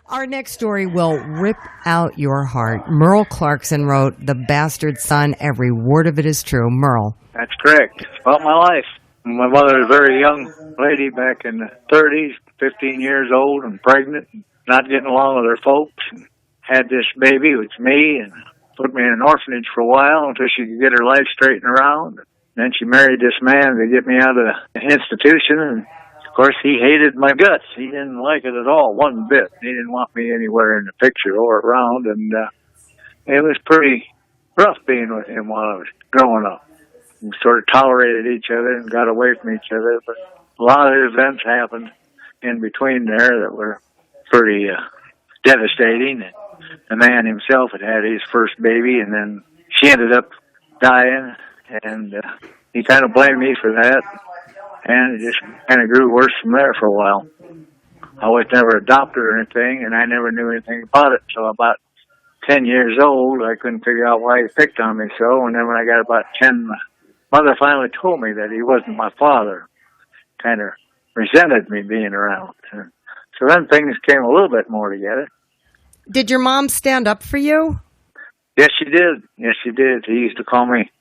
Our next story will rip out your heart. Myrle Clarkson wrote The Bastard Son. Every word of it is true. Myrle. That's correct. It's about my life. My mother was a very young lady back in the 30s, 15 years old and pregnant, and not getting along with her folks. And had this baby with me and put me in an orphanage for a while until she could get her life straightened around. Then she married this man to get me out of the institution, and of course he hated my guts. He didn't like it at all, one bit. He didn't want me anywhere in the picture or around, and it was pretty rough being with him while I was growing up. We sort of tolerated each other and got away from each other, but a lot of events happened in between there that were pretty devastating. The man himself had his first baby, and then she ended up dying, and he kind of blamed me for that, and it just kind of grew worse from there for a while. I was never adopted or anything, and I never knew anything about it until about 10 years old. I couldn't figure out why he picked on me so, and then when I got about 10, my mother finally told me that he wasn't my father. Kind of resented me being around. So then things came a little bit more together. Did your mom stand up for you? Yes, she did. Yes, she did. He used to call me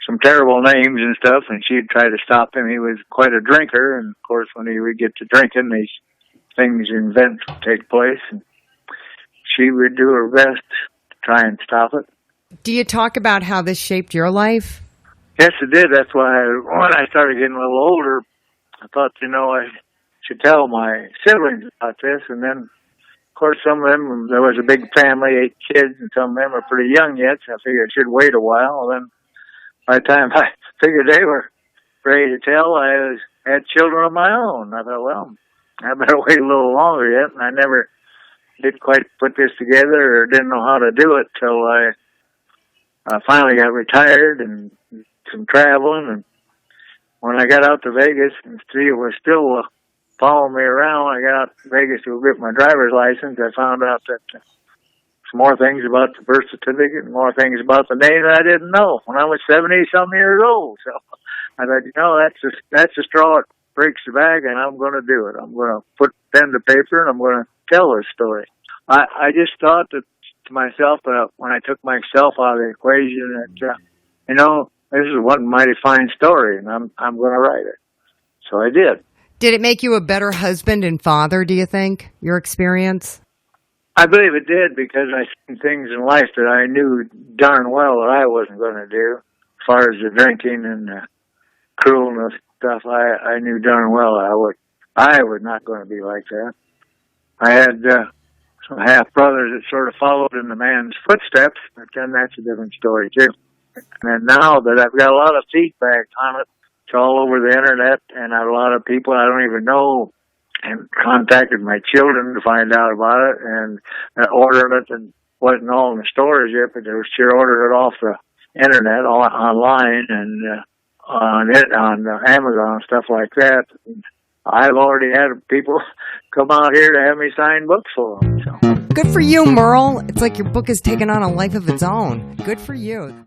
some terrible names and stuff, and she'd try to stop him. He was quite a drinker, and of course, when he would get to drinking, these things and events would take place, and she would do her best to try and stop it. Do you talk about how this shaped your life? Yes, it did. That's why when I started getting a little older, I thought, I should tell my siblings about this, and then of course, some of them, there was a big family, 8 kids, and some of them were pretty young yet, so I figured I should wait a while. And then by the time I figured they were ready to tell, I had children of my own. I thought, well, I better wait a little longer yet. And I never did quite put this together or didn't know how to do it till I finally got retired and some traveling. And when I got out to Vegas, and Steve was still following me around, I got out to Vegas to get my driver's license. I found out that some more things about the birth certificate and more things about the name that I didn't know when I was 70-some years old. So I thought, that's the straw that breaks the bag, and I'm going to do it. I'm going to put pen to paper, and I'm going to tell this story. I just thought to myself that when I took myself out of the equation that, this is one mighty fine story, and I'm going to write it. So I did. Did it make you a better husband and father, do you think, your experience? I believe it did, because I seen things in life that I knew darn well that I wasn't going to do. As far as the drinking and the cruelness stuff, I knew darn well I was not going to be like that. I had some half-brothers that sort of followed in the man's footsteps, but then that's a different story, too. And now that I've got a lot of feedback on it, it's all over the internet, and a lot of people I don't even know and contacted my children to find out about it and ordered it, and wasn't all in the stores yet, but they were sure ordered it off the internet, online, and on Amazon and stuff like that. And I've already had people come out here to have me sign books for them. So. Good for you, Myrle. It's like your book has taken on a life of its own. Good for you.